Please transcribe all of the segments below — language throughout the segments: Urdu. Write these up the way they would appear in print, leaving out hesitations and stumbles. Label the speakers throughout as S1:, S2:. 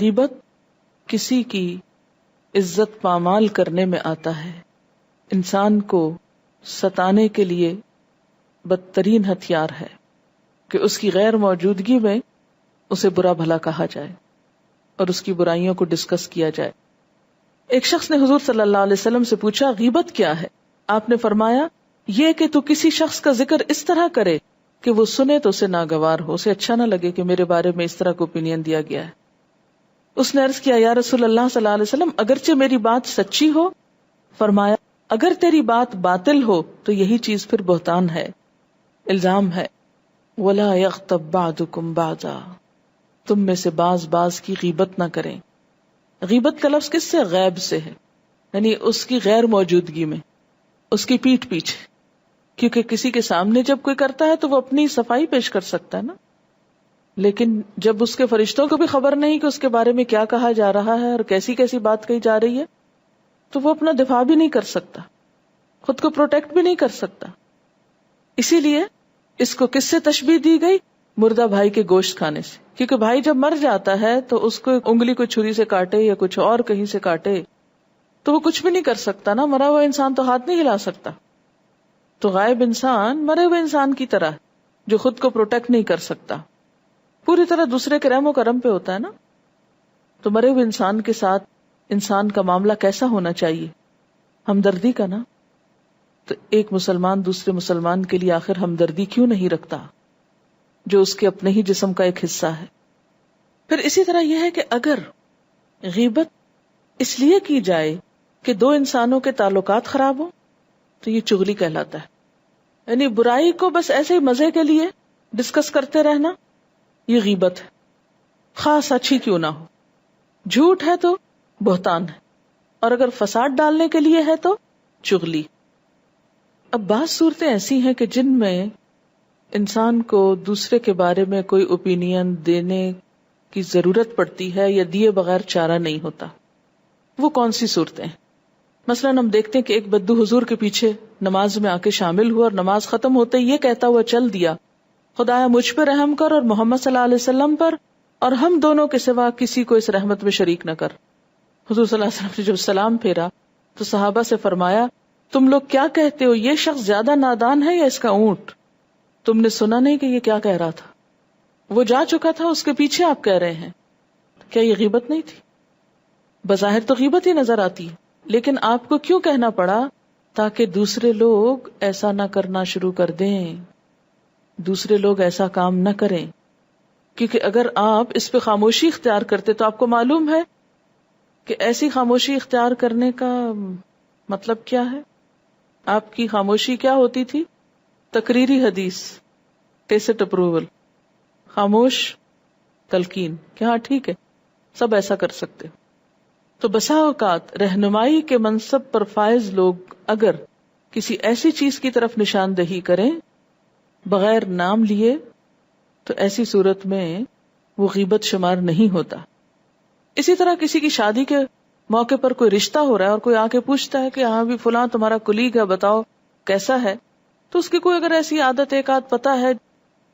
S1: غیبت کسی کی عزت پامال کرنے میں آتا ہے، انسان کو ستانے کے لیے بدترین ہتھیار ہے کہ اس کی غیر موجودگی میں اسے برا بھلا کہا جائے اور اس کی برائیوں کو ڈسکس کیا جائے۔ ایک شخص نے حضور صلی اللہ علیہ وسلم سے پوچھا غیبت کیا ہے؟ آپ نے فرمایا یہ کہ تو کسی شخص کا ذکر اس طرح کرے کہ وہ سنے تو اسے ناگوار ہو، اسے اچھا نہ لگے کہ میرے بارے میں اس طرح کا اوپینین دیا گیا ہے۔ اس نے عرض کیا یا رسول اللہ صلی اللہ علیہ وسلم اگرچہ میری بات سچی ہو؟ فرمایا اگر تیری بات باطل ہو تو یہی چیز پھر بہتان ہے، الزام ہے۔ وَلَا يَغْتَبْ بَعْضُكُمْ بَعْضًا، تم میں سے بعض کی غیبت نہ کریں۔ غیبت کا لفظ کس سے؟ غیب سے ہے، یعنی اس کی غیر موجودگی میں، اس کی پیٹھ پیچھے، کیونکہ کسی کے سامنے جب کوئی کرتا ہے تو وہ اپنی صفائی پیش کر سکتا ہے نا، لیکن جب اس کے فرشتوں کو بھی خبر نہیں کہ اس کے بارے میں کیا کہا جا رہا ہے اور کیسی کیسی بات کہی جا رہی ہے، تو وہ اپنا دفاع بھی نہیں کر سکتا، خود کو پروٹیکٹ بھی نہیں کر سکتا۔ اسی لیے اس کو کس سے تشبیہ دی گئی؟ مردہ بھائی کے گوشت کھانے سے، کیونکہ بھائی جب مر جاتا ہے تو اس کو انگلی کو چھری سے کاٹے یا کچھ اور کہیں سے کاٹے تو وہ کچھ بھی نہیں کر سکتا نا، مرا ہوا انسان تو ہاتھ نہیں ہلا سکتا۔ تو غائب انسان مرے ہوئے انسان کی طرح جو خود کو پروٹیکٹ نہیں کر سکتا، پوری طرح دوسرے کے رحم و کرم پہ ہوتا ہے نا۔ تو مرے ہوئے انسان کے ساتھ انسان کا معاملہ کیسا ہونا چاہیے؟ ہمدردی کا نا۔ تو ایک مسلمان دوسرے مسلمان کے لیے آخر ہمدردی کیوں نہیں رکھتا جو اس کے اپنے ہی جسم کا ایک حصہ ہے؟ پھر اسی طرح یہ ہے کہ اگر غیبت اس لیے کی جائے کہ دو انسانوں کے تعلقات خراب ہوں تو یہ چغلی کہلاتا ہے، یعنی برائی کو بس ایسے ہی مزے کے لیے ڈسکس کرتے رہنا، یہ غیبت ہے، خاص اچھی کیوں نہ ہو۔ جھوٹ ہے تو بہتان ہے، اور اگر فساد ڈالنے کے لیے ہے تو چغلی۔ اب بعض صورتیں ایسی ہیں کہ جن میں انسان کو دوسرے کے بارے میں کوئی اوپینین دینے کی ضرورت پڑتی ہے یا دیے بغیر چارہ نہیں ہوتا۔ وہ کون سی صورتیں ہیں؟ مثلا ہم دیکھتے ہیں کہ ایک بدو حضور کے پیچھے نماز میں آ کے شامل ہوا اور نماز ختم ہوتے ہی یہ کہتا ہوا چل دیا خدایا مجھ پہ رحم کر اور محمد صلی اللہ علیہ وسلم پر، اور ہم دونوں کے سوا کسی کو اس رحمت میں شریک نہ کر۔ حضور صلی اللہ علیہ وسلم نے جب سلام پھیرا تو صحابہ سے فرمایا تم لوگ کیا کہتے ہو، یہ شخص زیادہ نادان ہے یا اس کا اونٹ؟ تم نے سنا نہیں کہ یہ کیا کہہ رہا تھا؟ وہ جا چکا تھا، اس کے پیچھے آپ کہہ رہے ہیں، کیا یہ غیبت نہیں تھی؟ بظاہر تو غیبت ہی نظر آتی ہے، لیکن آپ کو کیوں کہنا پڑا؟ تاکہ دوسرے لوگ ایسا نہ کرنا شروع کر دیں، دوسرے لوگ ایسا کام نہ کریں۔ کیونکہ اگر آپ اس پہ خاموشی اختیار کرتے تو آپ کو معلوم ہے کہ ایسی خاموشی اختیار کرنے کا مطلب کیا ہے۔ آپ کی خاموشی کیا ہوتی تھی؟ تقریری حدیث، ٹیسٹ اپروول، خاموش تلقین کہ ہاں ٹھیک ہے سب ایسا کر سکتے۔ تو بسا اوقات رہنمائی کے منصب پر فائز لوگ اگر کسی ایسی چیز کی طرف نشاندہی کریں بغیر نام لیے تو ایسی صورت میں وہ غیبت شمار نہیں ہوتا۔ اسی طرح کسی کی شادی کے موقع پر کوئی رشتہ ہو رہا ہے اور کوئی آ کے پوچھتا ہے کہ ہاں بھی فلاں تمہارا کلیگ ہے، بتاؤ کیسا ہے، تو اس کی کوئی اگر ایسی عادت ایک آدھ پتہ ہے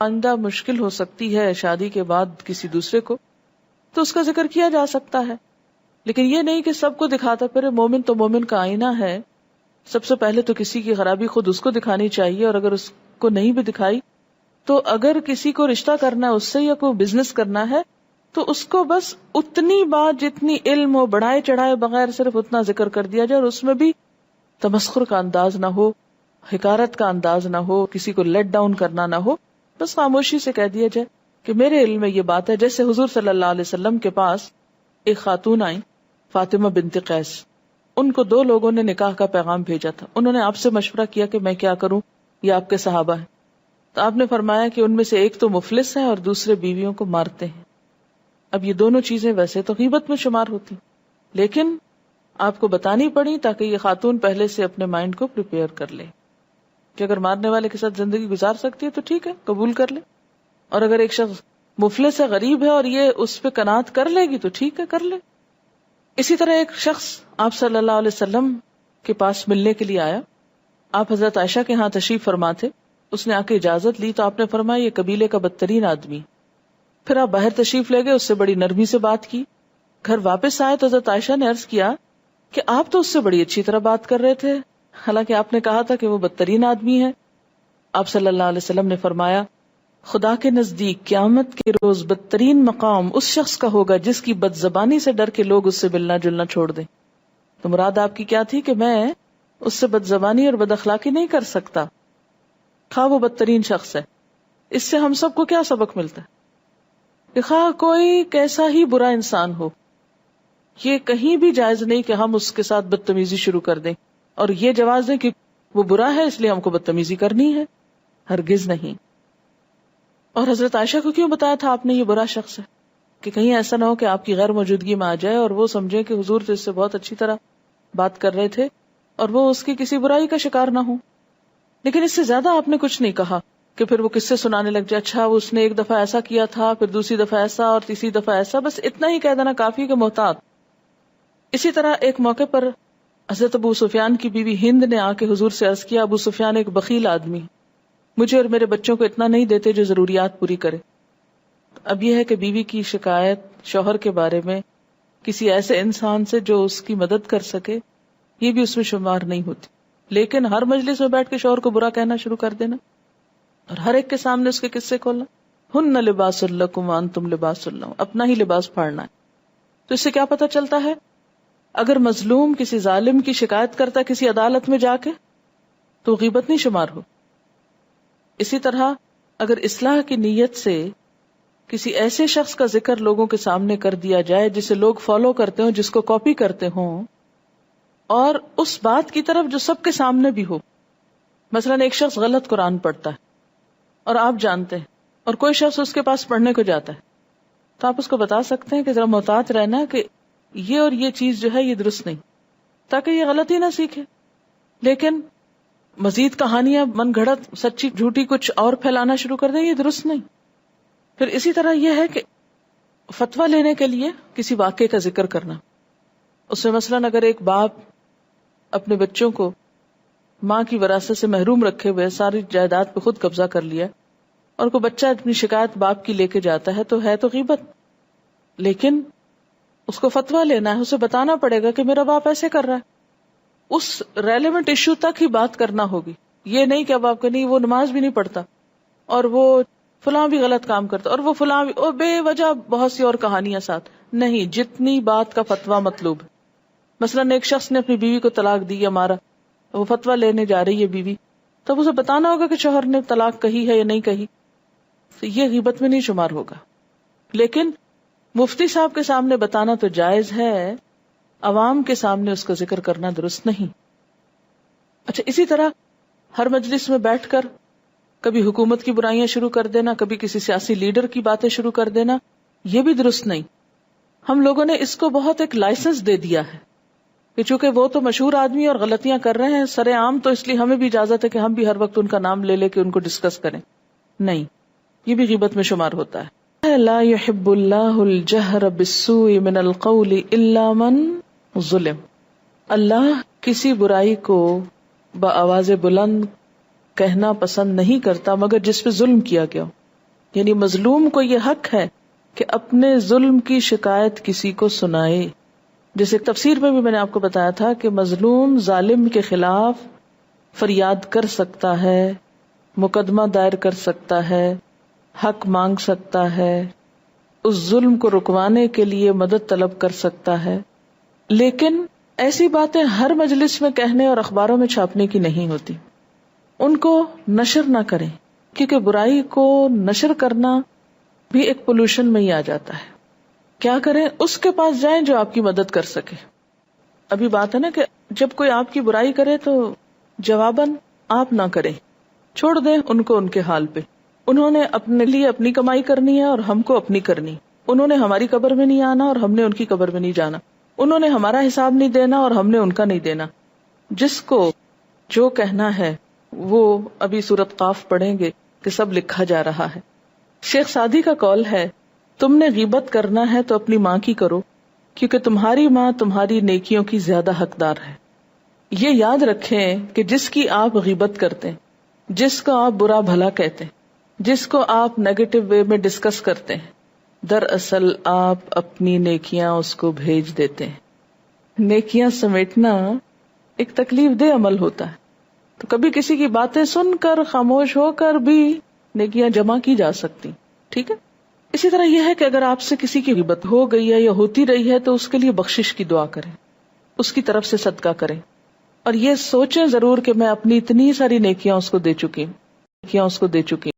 S1: آئندہ مشکل ہو سکتی ہے شادی کے بعد کسی دوسرے کو، تو اس کا ذکر کیا جا سکتا ہے۔ لیکن یہ نہیں کہ سب کو دکھاتا پھر، مومن تو مومن کا آئینہ ہے، سب سے پہلے تو کسی کی خرابی خود اس کو دکھانی چاہیے، اور اگر اس کو نہیں بھی دکھائی تو اگر کسی کو رشتہ کرنا ہے اس سے یا کوئی بزنس کرنا ہے تو اس کو بس اتنی بات جتنی علم ہو بڑھائے چڑھائے بغیر صرف اتنا ذکر کر دیا جائے، اور اس میں بھی تمسخر کا انداز نہ ہو، حقارت کا انداز نہ ہو، کسی کو لیٹ ڈاؤن کرنا نہ ہو، بس خاموشی سے کہہ دیا جائے کہ میرے علم میں یہ بات ہے۔ جیسے حضور صلی اللہ علیہ وسلم کے پاس ایک خاتون آئی فاطمہ بنت قیس، ان کو 2 لوگوں نے نکاح کا پیغام بھیجا تھا، انہوں نے آپ سے مشورہ کیا کہ میں کیا کروں، یہ آپ کے صحابہ ہیں، تو آپ نے فرمایا کہ ان میں سے ایک تو مفلس ہے اور دوسرے بیویوں کو مارتے ہیں۔ اب یہ دونوں چیزیں ویسے تو غیبت میں شمار ہوتی، لیکن آپ کو بتانی پڑی تاکہ یہ خاتون پہلے سے اپنے مائنڈ کو پریپیئر کر لے کہ اگر مارنے والے کے ساتھ زندگی گزار سکتی ہے تو ٹھیک ہے قبول کر لے، اور اگر ایک شخص مفلس ہے غریب ہے اور یہ اس پہ قناعت کر لے گی تو ٹھیک ہے کر لے۔ اسی طرح ایک شخص آپ صلی اللہ علیہ وسلم کے پاس ملنے کے لیے آیا، آپ حضرت عائشہ کے ہاں تشریف فرما تھے، اس نے آ کے اجازت لی تو آپ نے فرمایا یہ قبیلے کا بدترین آدمی، پھر آپ باہر تشریف لے گئے، اس سے بڑی نرمی سے بات کی، گھر واپس آئے تو حضرت عائشہ نے عرض کیا کہ آپ تو اس سے بڑی اچھی طرح بات کر رہے تھے، حالانکہ آپ نے کہا تھا کہ وہ بدترین آدمی ہے۔ آپ صلی اللہ علیہ وسلم نے فرمایا، خدا کے نزدیک قیامت کے روز بدترین مقام اس شخص کا ہوگا جس کی بد زبانی سے ڈر کے لوگ اس سے ملنا جلنا چھوڑ دیں۔ تو مراد آپ کی کیا تھی کہ میں اس سے بد زبانی اور بد اخلاقی نہیں کر سکتا، خواہ وہ بدترین شخص ہے۔ اس سے ہم سب کو کیا سبق ملتا ہے کہ خواہ کوئی کیسا ہی برا انسان ہو، یہ کہیں بھی جائز نہیں کہ ہم اس کے ساتھ بدتمیزی شروع کر دیں اور یہ جواز دیں کہ وہ برا ہے اس لیے ہم کو بدتمیزی کرنی ہے، ہرگز نہیں۔ اور حضرت عائشہ کو کیوں بتایا تھا آپ نے یہ برا شخص ہے؟ کہ کہیں ایسا نہ ہو کہ آپ کی غیر موجودگی میں آ جائے اور وہ سمجھے کہ حضور تو اس سے بہت اچھی طرح بات کر رہے تھے اور وہ اس کی کسی برائی کا شکار نہ ہو۔ لیکن اس سے زیادہ آپ نے کچھ نہیں کہا کہ پھر وہ قصے سنانے لگ جائے، اچھا وہ اس نے ایک دفعہ ایسا کیا تھا، پھر دوسری دفعہ ایسا اور تیسری دفعہ ایسا، بس اتنا ہی کہہ دینا کافی کہ محتاط۔ اسی طرح ایک موقع پر حضرت ابو سفیان کی بیوی ہند نے آ کے حضور سے عرض کیا، ابو سفیان ایک بخیل آدمی، مجھے اور میرے بچوں کو اتنا نہیں دیتے جو ضروریات پوری کرے۔ اب یہ ہے کہ بیوی کی شکایت شوہر کے بارے میں کسی ایسے انسان سے جو اس کی مدد کر سکے، یہ بھی اس میں شمار نہیں ہوتی، لیکن ہر مجلس میں بیٹھ کے شوہر کو برا کہنا شروع کر دینا اور ہر ایک کے سامنے اس کے قصے کھولنا، ہن لباس لکم وانتم لباس لہم، اپنا ہی لباس پھاڑنا ہے۔ تو اس سے کیا پتہ چلتا ہے؟ اگر مظلوم کسی ظالم کی شکایت کرتا کسی عدالت میں جا کے تو غیبت نہیں شمار ہو۔ اسی طرح اگر اصلاح کی نیت سے کسی ایسے شخص کا ذکر لوگوں کے سامنے کر دیا جائے جسے لوگ فالو کرتے ہوں، جس کو کاپی کرتے ہوں، اور اس بات کی طرف جو سب کے سامنے بھی ہو، مثلا ایک شخص غلط قرآن پڑھتا ہے اور آپ جانتے ہیں اور کوئی شخص اس کے پاس پڑھنے کو جاتا ہے، تو آپ اس کو بتا سکتے ہیں کہ ذرا محتاط رہنا کہ یہ اور یہ چیز جو ہے یہ درست نہیں، تاکہ یہ غلطی نہ سیکھے۔ لیکن مزید کہانیاں من گھڑت سچی جھوٹی کچھ اور پھیلانا شروع کر دیں، یہ درست نہیں۔ پھر اسی طرح یہ ہے کہ فتویٰ لینے کے لیے کسی واقعے کا ذکر کرنا، اس میں مثلاً اگر ایک باپ اپنے بچوں کو ماں کی وراثت سے محروم رکھے ہوئے ساری جائیداد پہ خود قبضہ کر لیا اور کوئی بچہ اپنی شکایت باپ کی لے کے جاتا ہے تو غیبت، لیکن اس کو فتویٰ لینا ہے، اسے بتانا پڑے گا کہ میرا باپ ایسے کر رہا ہے، اس ریلیونٹ ایشو تک ہی بات کرنا ہوگی۔ یہ نہیں کہ اب آپ کو نہیں وہ نماز بھی نہیں پڑھتا اور وہ فلاں بھی غلط کام کرتا اور وہ فلاں بھی، اور بے وجہ بہت سی اور کہانیاں ساتھ نہیں، جتنی بات کا فتویٰ مطلوب ہے۔ مثلاً ایک شخص نے اپنی بیوی کو طلاق دی یا مارا، وہ فتویٰ لینے جا رہی ہے بیوی، تب اسے بتانا ہوگا کہ شوہر نے طلاق کہی ہے یا نہیں کہی، تو یہ غیبت میں نہیں شمار ہوگا۔ لیکن مفتی صاحب کے سامنے بتانا تو جائز ہے، عوام کے سامنے اس کا ذکر کرنا درست نہیں۔ اچھا، اسی طرح ہر مجلس میں بیٹھ کر کبھی حکومت کی برائیاں شروع کر دینا، کبھی کسی سیاسی لیڈر کی باتیں شروع کر دینا، یہ بھی درست نہیں۔ ہم لوگوں نے اس کو بہت ایک لائسنس دے دیا ہے کہ چونکہ وہ تو مشہور آدمی اور غلطیاں کر رہے ہیں سر عام، تو اس لیے ہمیں بھی اجازت ہے کہ ہم بھی ہر وقت ان کا نام لے لے کے ان کو ڈسکس کریں۔ نہیں، یہ بھی غیبت میں شمار ہوتا ہے۔ لا يحب اللہ الجہر بالسوء من القول الا من ظلم، اللہ کسی برائی کو بآواز بلند کہنا پسند نہیں کرتا مگر جس پہ ظلم کیا گیا ہو، یعنی مظلوم کو یہ حق ہے کہ اپنے ظلم کی شکایت کسی کو سنائے۔ جیسے تفسیر میں بھی میں نے آپ کو بتایا تھا کہ مظلوم ظالم کے خلاف فریاد کر سکتا ہے، مقدمہ دائر کر سکتا ہے، حق مانگ سکتا ہے، اس ظلم کو رکوانے کے لیے مدد طلب کر سکتا ہے، لیکن ایسی باتیں ہر مجلس میں کہنے اور اخباروں میں چھاپنے کی نہیں ہوتی۔ ان کو نشر نہ کریں، کیونکہ برائی کو نشر کرنا بھی ایک پولوشن میں ہی آ جاتا ہے۔ کیا کریں؟ اس کے پاس جائیں جو آپ کی مدد کر سکے۔ ابھی بات ہے نا کہ جب کوئی آپ کی برائی کرے تو جواباً آپ نہ کریں، چھوڑ دیں ان کو ان کے حال پہ۔ انہوں نے اپنے لیے اپنی کمائی کرنی ہے اور ہم کو اپنی کرنی۔ انہوں نے ہماری قبر میں نہیں آنا اور ہم نے ان کی قبر میں نہیں جانا۔ انہوں نے ہمارا حساب نہیں دینا اور ہم نے ان کا نہیں دینا۔ جس کو جو کہنا ہے وہ ابھی سورۃ قاف پڑھیں گے کہ سب لکھا جا رہا ہے۔ شیخ سعدی کا قول ہے، تم نے غیبت کرنا ہے تو اپنی ماں کی کرو، کیونکہ تمہاری ماں تمہاری نیکیوں کی زیادہ حقدار ہے۔ یہ یاد رکھیں کہ جس کی آپ غیبت کرتے ہیں، جس کو آپ برا بھلا کہتے ہیں، جس کو آپ نیگیٹو وے میں ڈسکس کرتے ہیں، دراصل آپ اپنی نیکیاں اس کو بھیج دیتے ہیں۔ نیکیاں سمیٹنا ایک تکلیف دہ عمل ہوتا ہے، تو کبھی کسی کی باتیں سن کر خاموش ہو کر بھی نیکیاں جمع کی جا سکتی، ٹھیک ہے۔ اسی طرح یہ ہے کہ اگر آپ سے کسی کی غیبت ہو گئی ہے یا ہوتی رہی ہے تو اس کے لیے بخشش کی دعا کریں، اس کی طرف سے صدقہ کریں، اور یہ سوچیں ضرور کہ میں اپنی اتنی ساری نیکیاں اس کو دے چکی